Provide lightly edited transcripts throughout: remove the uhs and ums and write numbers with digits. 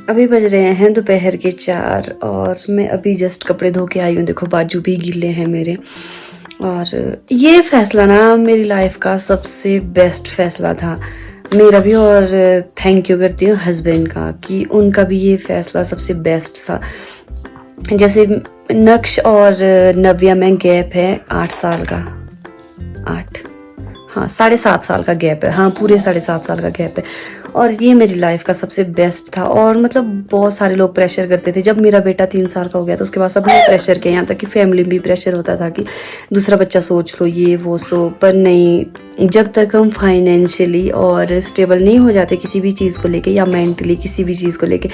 अभी बज रहे हैं दोपहर के 4 और मैं अभी जस्ट कपड़े धो के आई हूँ। देखो बाजू भी गीले हैं मेरे। और ये फ़ैसला ना मेरी लाइफ का सबसे बेस्ट फ़ैसला था मेरा भी। और थैंक यू करती हूँ हस्बैंड का कि उनका भी ये फ़ैसला सबसे बेस्ट था। जैसे नक्श और नव्या में गैप है 8 साल का, 8 हाँ 7.5 साल का गैप है। हाँ पूरे 7.5 साल का गैप है। और ये मेरी लाइफ का सबसे बेस्ट था। और मतलब बहुत सारे लोग प्रेशर करते थे। जब मेरा बेटा 3 साल का हो गया तो उसके बाद सब लोग प्रेशर किए, यहाँ तक कि फैमिली में भी प्रेशर होता था कि दूसरा बच्चा सोच लो ये वो सो। पर नहीं, जब तक हम फाइनेंशियली और स्टेबल नहीं हो जाते किसी भी चीज़ को लेके या मेंटली किसी भी चीज़ को लेके,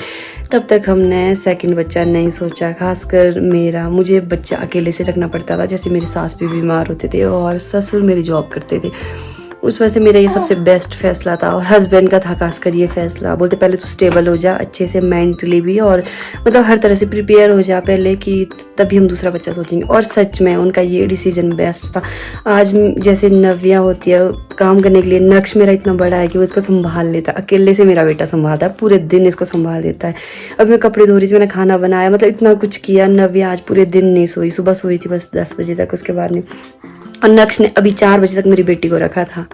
तब तक हमने सेकंड बच्चा नहीं सोचा। खासकर मुझे बच्चा अकेले से रखना पड़ता था। जैसे मेरी सास भी बीमार होते थे और ससुर मेरी जॉब करते थे। उस वजह से मेरा ये सबसे बेस्ट फैसला था। और हस्बैंड का था खासकर ये फैसला। बोलते पहले तो स्टेबल हो जा अच्छे से मेंटली भी, और मतलब हर तरह से प्रिपेयर हो जा पहले कि तभी हम दूसरा बच्चा सोचेंगे। और सच में उनका ये डिसीजन बेस्ट था। आज जैसे नव्या होती है काम करने के लिए, नक्श मेरा इतना बड़ा है कि वो इसको संभाल लेता है। अकेले से मेरा बेटा संभालता है, पूरे दिन इसको संभाल देता है। अब मैं कपड़े धो रही थी, मैंने खाना बनाया, मतलब इतना कुछ किया। नव्या आज पूरे दिन नहीं सोई, सुबह सोई थी बस 10 बजे तक, उसके बाद नहीं। और नक्श ने अभी 4 बजे तक मेरी बेटी को रखा था।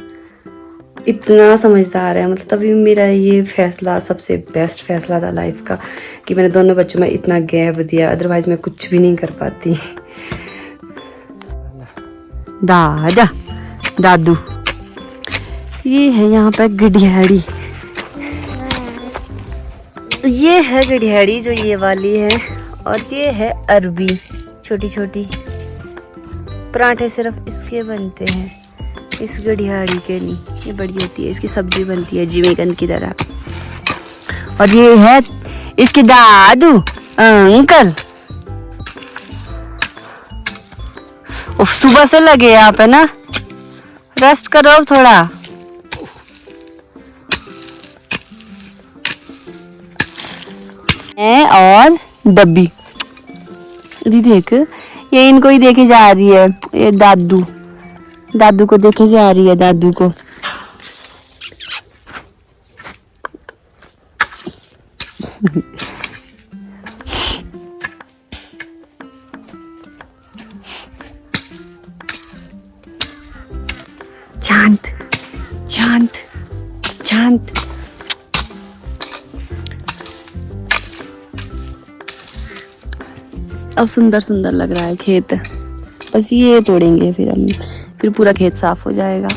इतना समझदार है, मतलब तभी मेरा ये फैसला सबसे बेस्ट फैसला था लाइफ का कि मैंने दोनों बच्चों में इतना गैप दिया। अदरवाइज मैं कुछ भी नहीं कर पाती। दादा दादू ये है यहाँ पे गडियाड़ी। ये है गडियाड़ी जो ये वाली है। और ये है अरबी, छोटी छोटी। पराठे सिर्फ इसके बनते हैं, इस गडियाड़ी के नहीं। ये बड़ी होती है, इसकी सब्जी बनती है जिमीकंद की तरह। और ये है इसके दादू अंकल। उफ, सुबह से लगे यहाँ पे ना, रेस्ट करो अब थोड़ा। और डब्बी दी देख, ये इनको ही देखे जा रही है। ये दादू को देखे जा रही है, दादू को। शांत शांत शांत। अब सुंदर सुंदर लग रहा है खेत। बस ये तोड़ेंगे फिर पूरा खेत साफ हो जाएगा।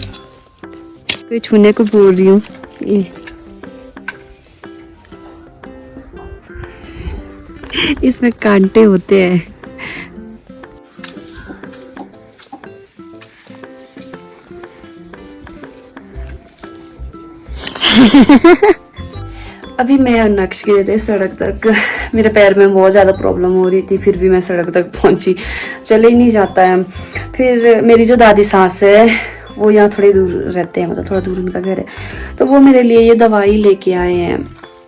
कोई छूने को बोल रही हूँ। इसमें कांटे होते हैं। अभी मैं और नक्श गए थे सड़क तक। मेरे पैर में बहुत ज़्यादा प्रॉब्लम हो रही थी, फिर भी मैं सड़क तक पहुंची। चले ही नहीं जाता है। फिर मेरी जो दादी सास है वो यहाँ थोड़ी दूर रहते हैं, मतलब थोड़ा दूर उनका घर है। तो वो मेरे लिए ये दवाई लेके आए हैं।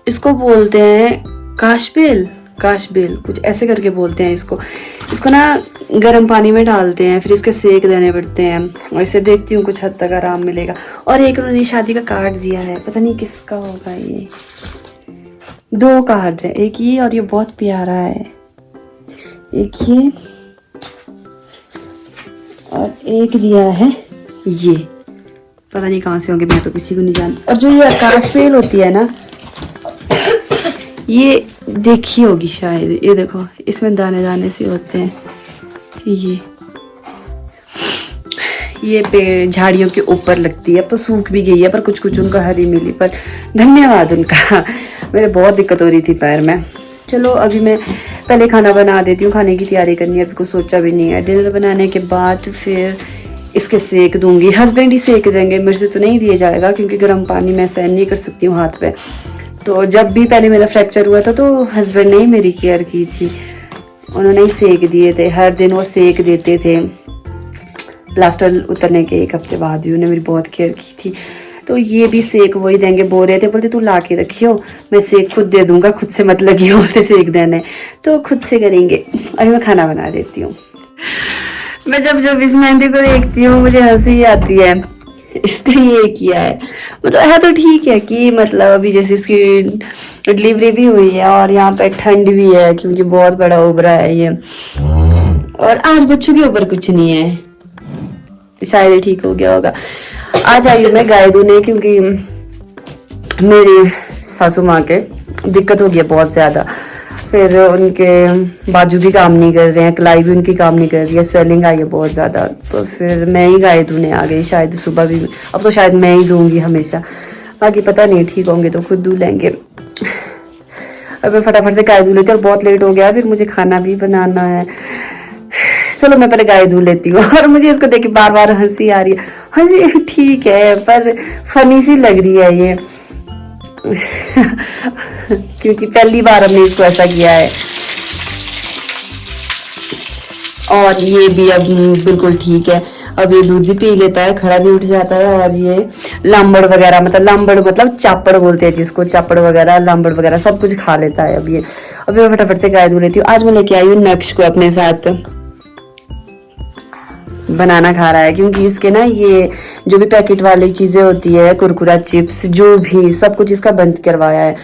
इसको बोलते हैं काशबेल कुछ ऐसे करके बोलते हैं इसको ना गर्म पानी में डालते हैं, फिर इसके सेक देने पड़ते हैं। और इसे देखती हूँ कुछ हद तक आराम मिलेगा। और एक उन्होंने शादी का कार्ड दिया है, पता नहीं किसका होगा ये। 2 कार्ड है, एक ये और ये बहुत प्यारा है। एक ये और एक दिया है ये, पता नहीं कहाँ से होंगे, मैं तो किसी को नहीं जानती। और जो ये काशबेल होती है ना, ये देखी होगी शायद, ये देखो इसमें दाने दाने से होते हैं। ये पेड़ झाड़ियों के ऊपर लगती है। अब तो सूख भी गई है, पर कुछ कुछ उनका हरी मिली, पर धन्यवाद उनका। मेरे बहुत दिक्कत हो रही थी पैर में। चलो अभी मैं पहले खाना बना देती हूँ, खाने की तैयारी करनी है। अभी कुछ सोचा भी नहीं है। डिनर बनाने के बाद फिर इसके सेक दूंगी। हस्बैंड ही सेक देंगे, मेरे से तो नहीं दिया जाएगा क्योंकि गर्म पानी मैं सहन नहीं कर सकती हूँ हाथ पे। तो जब भी पहले मेरा फ्रैक्चर हुआ था तो हस्बैंड ने ही मेरी केयर की थी, उन्होंने ही सेक दिए थे। हर दिन वो सेक देते थे। प्लास्टर उतरने के 1 हफ्ते बाद भी उन्होंने मेरी बहुत केयर की थी। तो ये भी सेक वही देंगे, बोल रहे थे, बोलते तू ला के रखियो, मैं सेक खुद दे दूंगा, खुद से मत लगियो, बोलते सेक देने। तो खुद से करेंगे। अभी मैं खाना बना देती हूँ। मैं जब इस मेहंदी को देखती हूँ मुझे हंसी आती है। इसका ये किया है। मतलब है तो ठीक है कि मतलब अभी जैसे इसकी डिलीवरी भी हुई है और यहाँ पे ठंड भी है क्योंकि बहुत बड़ा उभरा है ये, और आज बच्चों के ऊपर कुछ नहीं है, शायद ही ठीक हो गया होगा। आज आई हूँ मैं गाय दूने क्योंकि मेरी सासू माँ के दिक्कत हो गई है बहुत ज़्यादा। फिर उनके बाजू भी काम नहीं कर रहे हैं, कलाई भी उनकी काम नहीं कर रही है, स्वेलिंग आई है बहुत ज़्यादा। तो फिर मैं ही गाय दूने आ गई, शायद सुबह भी, अब तो शायद मैं ही दूंगी हमेशा, बाकी पता नहीं, ठीक होंगे तो खुद दूँ लेंगे। अब मैं फटाफट से गाय दूँ लेती हूँ, बहुत लेट हो गया, फिर मुझे खाना भी बनाना है। चलो मैं पहले गाय दूँ लेती हूँ। और मुझे इसको देख के बार बार हंसी आ रही है। हंसी ठीक है पर फनी सी लग रही है ये। क्योंकि पहली बार हमने इसको ऐसा किया है। और ये भी अब बिल्कुल ठीक है, अब ये दूध भी पी लेता है, खड़ा भी उठ जाता है। और ये लांबड़ वगैरह, मतलब लांबड़ मतलब चापड़ बोलते हैं जिसको, चापड़ वगैरह लांबड़ वगैरह सब कुछ खा लेता है अब ये। अभी मैं फटाफट से गाय दूध लेती हूँ। आज मैं लेके आई हूँ नक्श को अपने साथ, बनाना खा रहा है क्योंकि इसके ना ये जो भी पैकेट वाली चीज़ें होती है, कुरकुरा चिप्स जो भी, सब कुछ इसका बंद करवाया है।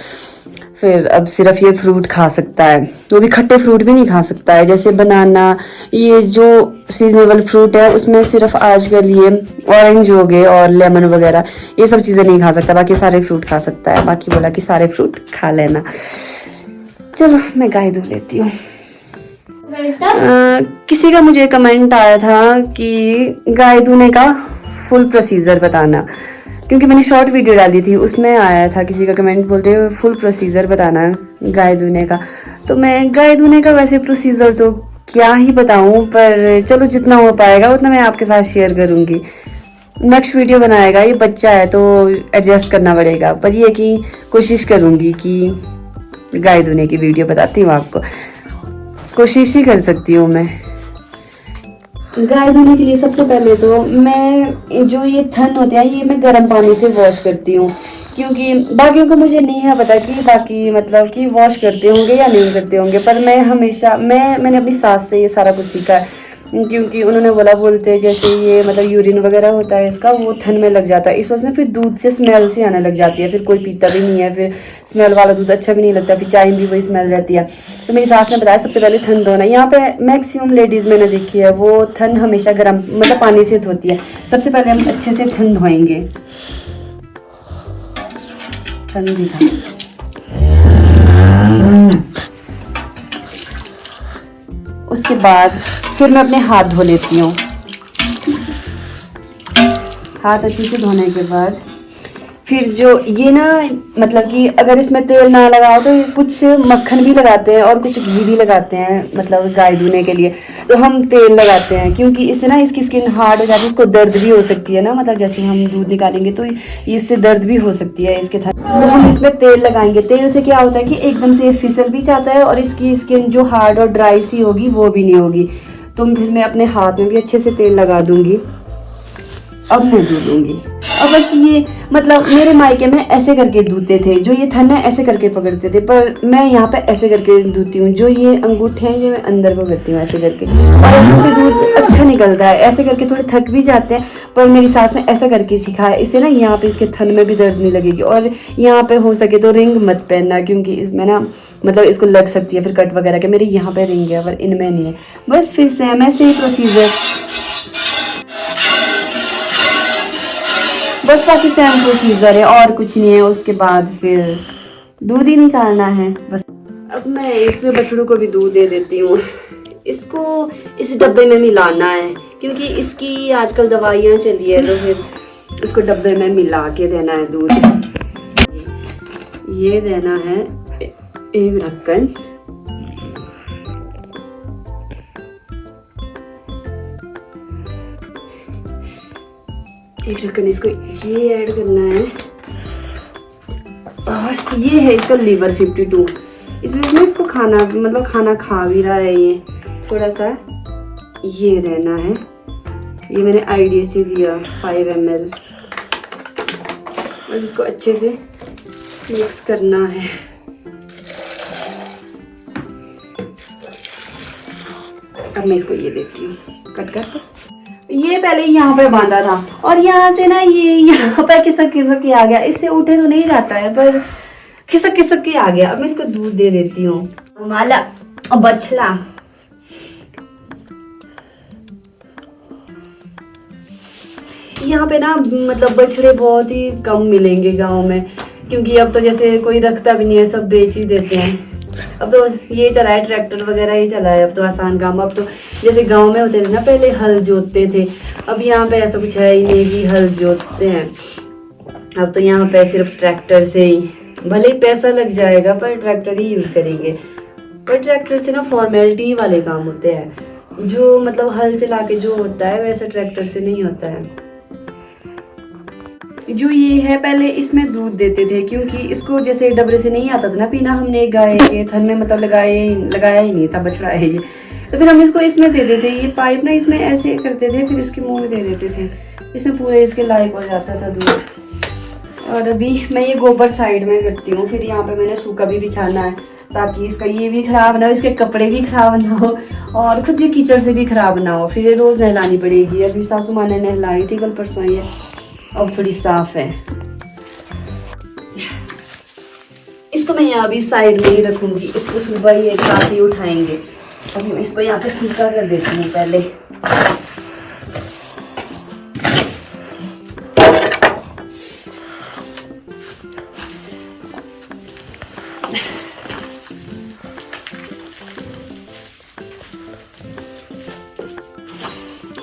फिर अब सिर्फ ये फ्रूट खा सकता है, वो भी खट्टे फ्रूट भी नहीं खा सकता है, जैसे बनाना, ये जो सीजनेबल फ्रूट है उसमें सिर्फ आज के लिए ऑरेंज हो गए और लेमन वगैरह, ये सब चीज़ें नहीं खा सकता, बाकी सारे फ्रूट खा सकता है। बाकी बोला कि सारे फ्रूट खा लेना। चलो मैं गाय दूध लेती हूँ। किसी का मुझे कमेंट आया था कि गाय दूने का फुल प्रोसीजर बताना, क्योंकि मैंने शॉर्ट वीडियो डाली थी, उसमें आया था किसी का कमेंट, बोलते हुए फुल प्रोसीजर बताना है गाय दूने का। तो मैं गाय दूने का वैसे प्रोसीजर तो क्या ही बताऊं, पर चलो जितना हो पाएगा उतना मैं आपके साथ शेयर करूंगी। नेक्स्ट वीडियो बनाएगा, ये बच्चा है तो एडजस्ट करना पड़ेगा, पर ये कि कोशिश करूंगी कि गाय दूने की वीडियो बताती हूँ आपको, कोशिश ही कर सकती हूँ मैं। गाय धोने के लिए सबसे पहले तो मैं जो ये थन होते हैं ये मैं गर्म पानी से वॉश करती हूँ, क्योंकि बाकियों को मुझे नहीं है पता कि बाकी मतलब कि वॉश करते होंगे या नहीं करते होंगे, पर मैं हमेशा मैंने अपनी सास से ये सारा कुछ सीखा है। क्योंकि उन्होंने बोलते हैं जैसे ये मतलब यूरिन वगैरह होता है इसका, वो थन में लग जाता है, इस वजह से फिर दूध से स्मेल सी आने लग जाती है, फिर कोई पीता भी नहीं है, फिर स्मेल वाला दूध अच्छा भी नहीं लगता, फिर चाय भी वही स्मेल रहती है। तो मेरी सास ने बताया सबसे पहले थन धोना। यहाँ पे मैक्सिमम लेडीज़ मैंने देखी है वो थन हमेशा गर्म मतलब पानी से धोती है। सबसे पहले हम अच्छे से थन धोएंगे, थन दिखा, उसके बाद फिर मैं अपने हाथ धो लेती हूँ। हाथ अच्छे से धोने के बाद फिर जो ये ना मतलब कि अगर इसमें तेल ना लगाओ तो कुछ मक्खन भी लगाते हैं और कुछ घी भी लगाते हैं, मतलब गाय दूने के लिए। तो हम तेल लगाते हैं क्योंकि इससे ना इसकी स्किन हार्ड हो जाती है, इसको दर्द भी हो सकती है ना, मतलब जैसे हम दूध निकालेंगे तो इससे दर्द भी हो सकती है इसके थन। तो हम इसमें तेल लगाएंगे। तेल से क्या होता है कि एकदम से ये फिसल भी जाता है और इसकी स्किन जो हार्ड और ड्राई सी होगी वो भी नहीं होगी। तो फिर मैं अपने हाथ में भी अच्छे से तेल लगा दूंगी। अब मैं दूध लूँगी। और बस ये मतलब मेरे मायके में ऐसे करके दूधते थे, जो ये थन है ऐसे करके पकड़ते थे, पर मैं यहाँ पे ऐसे करके दूधती हूँ। जो ये अंगूठे हैं ये मैं अंदर को करती हूँ ऐसे करके, और ऐसे से दूध अच्छा निकलता है। ऐसे करके थोड़े थक भी जाते हैं, पर मेरी सास ने ऐसा करके सिखाया, इससे ना यहाँ पे इसके थन में भी दर्द नहीं लगेगी। और यहाँ पे हो सके तो रिंग मत पहनना, क्योंकि इसमें ना मतलब इसको लग सकती है फिर कट वगैरह के। मेरे यहाँ पे रिंग है पर इनमें नहीं है। बस फिर सेम ऐसे ही प्रोसीजर, बस बाकी सेम प्रोसीजर है और कुछ नहीं है। उसके बाद फिर दूध ही निकालना है बस। अब मैं इस बछड़ू को भी दूध दे देती हूँ। इसको इस डब्बे में मिलाना है क्योंकि इसकी आजकल दवाइयाँ चली है, तो फिर इसको डब्बे में मिला के देना है दूध। ये देना है एक ढक्कन, एक ढक्कन इसको ये ऐड करना है। और ये है इसका लीवर 52, इसमें इसको खाना मतलब खाना खा भी रहा है ये। थोड़ा सा ये देना है, ये मैंने IDC दिया 5 ml। और इसको अच्छे से मिक्स करना है। अब मैं इसको ये देती हूँ, कट करते। ये पहले यहाँ पे बांधा था और यहाँ से ना ये यहाँ पे खिसक खिसक के आ गया। इससे उठे तो नहीं जाता है पर खिसक खिसक के आ गया। अब मैं इसको दूध दे देती हूँ। माला और बछला, यहाँ पे ना मतलब बछड़े बहुत ही कम मिलेंगे गांव में, क्योंकि अब तो जैसे कोई रखता भी नहीं है, सब बेच ही देते हैं। अब तो ये चला है ट्रैक्टर वगैरह ही चला है, अब तो आसान काम। अब तो जैसे गांव में होते थे ना पहले हल जोतते थे, अब यहाँ पे ऐसा कुछ है ही नहीं कि हल जोतते हैं। अब तो यहाँ पे सिर्फ ट्रैक्टर से ही, भले ही पैसा लग जाएगा पर ट्रैक्टर ही यूज करेंगे। पर ट्रैक्टर से ना फॉर्मेलिटी वाले काम होते हैं, जो मतलब हल चला के जो होता है वैसे ट्रैक्टर से नहीं होता है। जो ये है पहले इसमें दूध देते थे, क्योंकि इसको जैसे डबरे से नहीं आता था ना पीना, हमने गाय के थन में मतलब लगाया ही नहीं था, बछड़ा है ये, तो फिर हम इसको इसमें दे देते। ये पाइप ना इसमें ऐसे करते थे, फिर इसके मुंह में दे देते थे, इसमें पूरे इसके लायक हो जाता था दूध। और अभी मैं ये गोबर साइड में करती हूँ, फिर यहाँ पे मैंने सूखा भी बिछाना है ताकि इसका ये भी खराब ना हो, इसके कपड़े भी खराब ना हो और खुद ये कीचड़ से भी खराब ना हो। फिर ये रोज नहलानी पड़ेगी। अभी सासू माँ ने नहलाई थी कल परसों, ये अब थोड़ी साफ है। इसको मैं यहाँ अभी साइड में ही रखूंगी, इसको सुबह ही एक साथ ही उठाएंगे। अभी मैं इसको यहाँ पे सूखा कर देती हूँ पहले।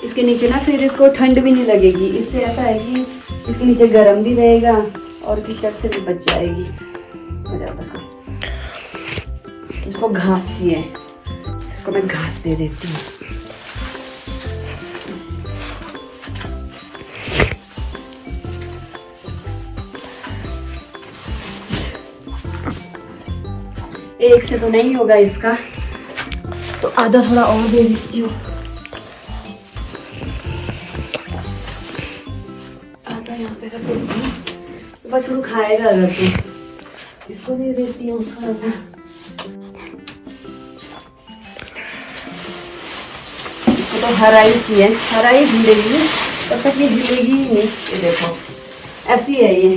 इसके नीचे ना फिर इसको ठंड भी नहीं लगेगी, इससे ऐसा है कि इसके नीचे गर्म भी रहेगा और कीचड़ से भी बच जाएगी। इसको घास चाहिए, इसको मैं घास दे देती हूँ। एक से तो नहीं होगा इसका, तो आधा थोड़ा और दे देती हूँ। आधा यहाँ पे रख देती हूँ, बछड़ू खाएगा अगर तो। इसको दे देती हूँ थोड़ा सा। इसको तो हरा ही चाहिए, हरा ही ढूंढेगी, तब तक ये ढूंढेगी ही नहीं। ये देखो ऐसी है ये,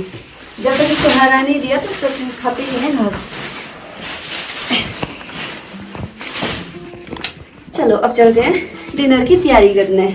जब तक इसको हरा नहीं दिया तब तक खाती नहीं है घास। चलो अब चलते हैं डिनर की तैयारी करने।